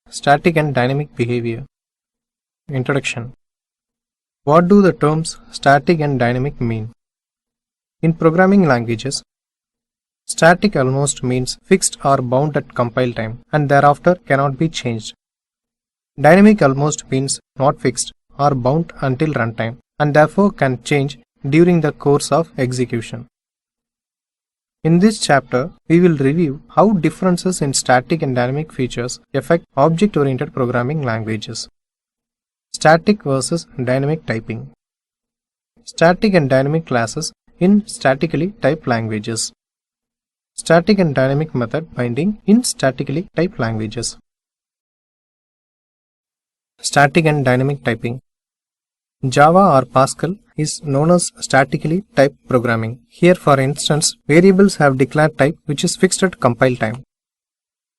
Static and dynamic behavior. Introduction. What do the terms static and dynamic mean? In programming languages, static almost means fixed or bound at compile time and thereafter cannot be changed. Dynamic almost means not fixed or bound until runtime and therefore can change during the course of execution. In this chapter, we will review how differences in static and dynamic features affect object-oriented programming languages. Static versus dynamic typing. Static and dynamic classes in statically typed languages. Static and dynamic method binding in statically typed languages. Static and dynamic typing. Java or Pascal is known as statically typed programming. Here, for instance, variables have declared type which is fixed at compile time.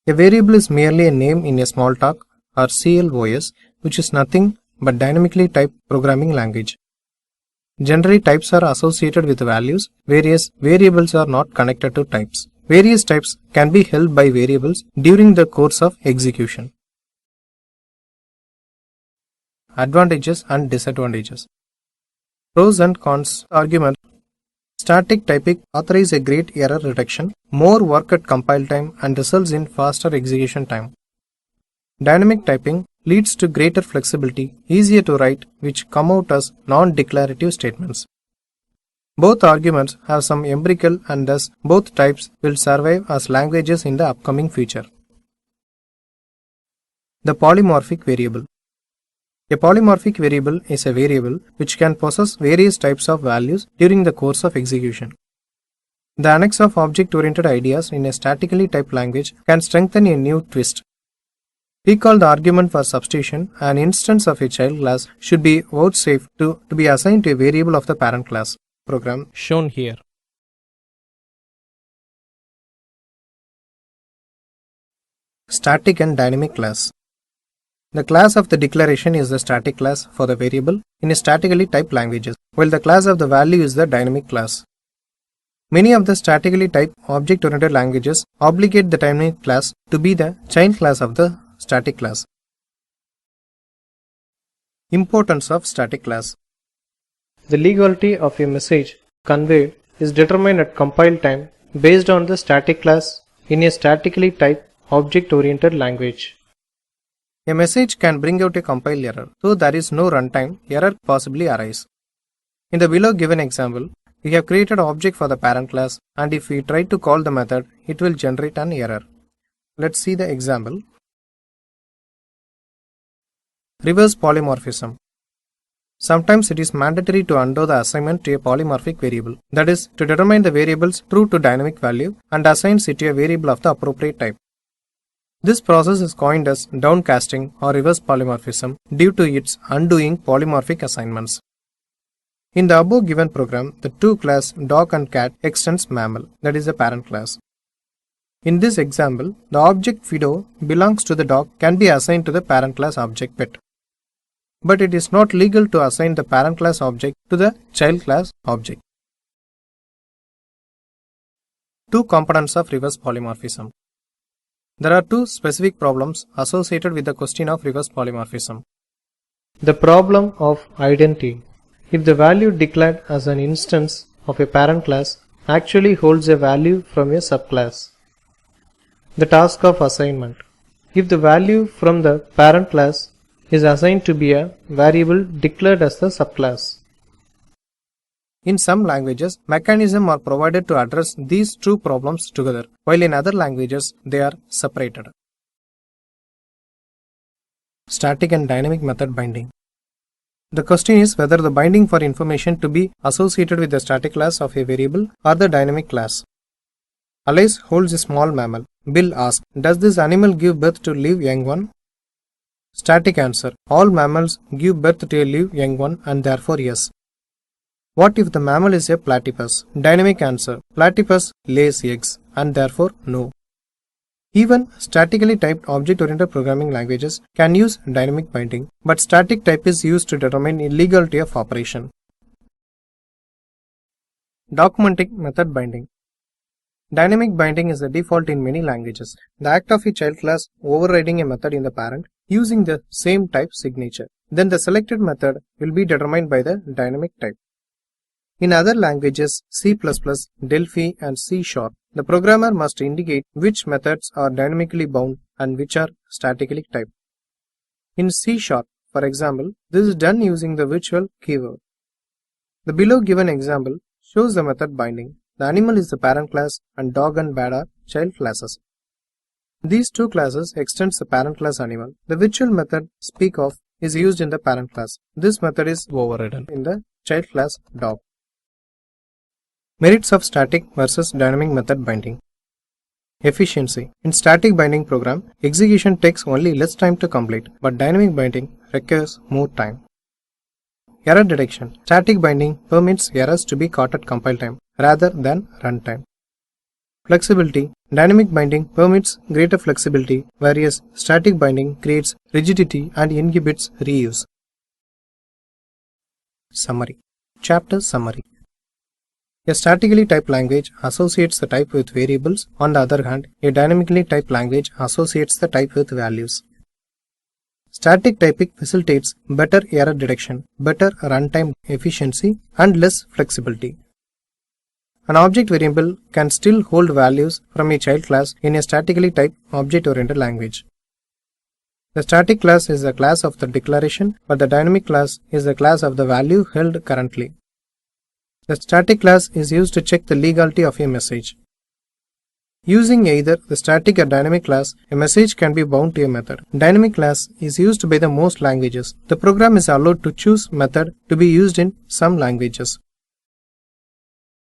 A variable is merely a name in a Smalltalk or CLOS, which is nothing but dynamically typed programming language. Generally, types are associated with values, whereas variables are not connected to types. Various types can be held by variables during the course of execution. Advantages and disadvantages. Pros and cons argument. Static typing authorises a great error reduction, more work at compile time and results in faster execution time. Dynamic typing leads to greater flexibility, easier to write, which come out as non-declarative statements. Both arguments have some empirical and thus both types will survive as languages in the upcoming future. The polymorphic variable. A polymorphic variable is a variable which can possess various types of values during the course of execution. The annex of object-oriented ideas in a statically typed language can strengthen a new twist. Recall the argument for substitution. An instance of a child class should be vouchsafed to be assigned to a variable of the parent class program shown here. Static and dynamic class. The class of the declaration is the static class for the variable in a statically typed languages, while the class of the value is the dynamic class. Many of the statically typed object-oriented languages obligate the dynamic class to be the child class of the static class. Importance of static class. The legality of a message conveyed is determined at compile time based on the static class in a statically typed object-oriented language. A message can bring out a compile error, though there is no runtime, error possibly arise. In the below given example, we have created an object for the parent class and if we try to call the method, it will generate an error. Let's see the example. Reverse polymorphism. Sometimes it is mandatory to undo the assignment to a polymorphic variable, that is, to determine the variable's true to dynamic value and assigns it to a variable of the appropriate type. This process is coined as downcasting or reverse polymorphism due to its undoing polymorphic assignments. In the above given program, the two class dog and cat extends mammal, that is the parent class. In this example, the object Fido belongs to the dog can be assigned to the parent class object pet. But it is not legal to assign the parent class object to the child class object. Two components of reverse polymorphism. There are two specific problems associated with the question of reverse polymorphism. The problem of identity. If the value declared as an instance of a parent class actually holds a value from a subclass. The task of assignment. If the value from the parent class is assigned to be a variable declared as the subclass. In some languages, mechanisms are provided to address these two problems together, while in other languages they are separated. Static and dynamic method binding. The question is whether the binding for information to be associated with the static class of a variable or the dynamic class. Alice holds a small mammal. Bill asks, does this animal give birth to live young one? Static answer, all mammals give birth to a live young one and therefore yes. What if the mammal is a platypus? Dynamic answer, platypus lays eggs and therefore no. Even statically typed object-oriented programming languages can use dynamic binding, but static type is used to determine illegality of operation. Documenting method binding. Dynamic binding is the default in many languages. The act of a child class overriding a method in the parent using the same type signature. Then the selected method will be determined by the dynamic type. In other languages, C++, Delphi and C#, the programmer must indicate which methods are dynamically bound and which are statically typed. In C#, for example, this is done using the virtual keyword. The below given example shows the method binding. The animal is the parent class and dog and bat are child classes. These two classes extends the parent class animal. The virtual method speak of is used in the parent class. This method is overridden in the child class dog. Merits of static versus dynamic method binding. Efficiency. In static binding program, execution takes only less time to complete, but dynamic binding requires more time. Error detection. Static binding permits errors to be caught at compile time rather than runtime. Flexibility. Dynamic binding permits greater flexibility, whereas static binding creates rigidity and inhibits reuse. Summary. Chapter Summary. A statically typed language associates the type with variables. On the other hand, a dynamically typed language associates the type with values. Static typing facilitates better error detection, better runtime efficiency, and less flexibility. An object variable can still hold values from a child class in a statically typed object-oriented language. The static class is the class of the declaration, but the dynamic class is the class of the value held currently. The static class is used to check the legality of a message. Using either the static or dynamic class, a message can be bound to a method. Dynamic class is used by the most languages. The program is allowed to choose method to be used in some languages.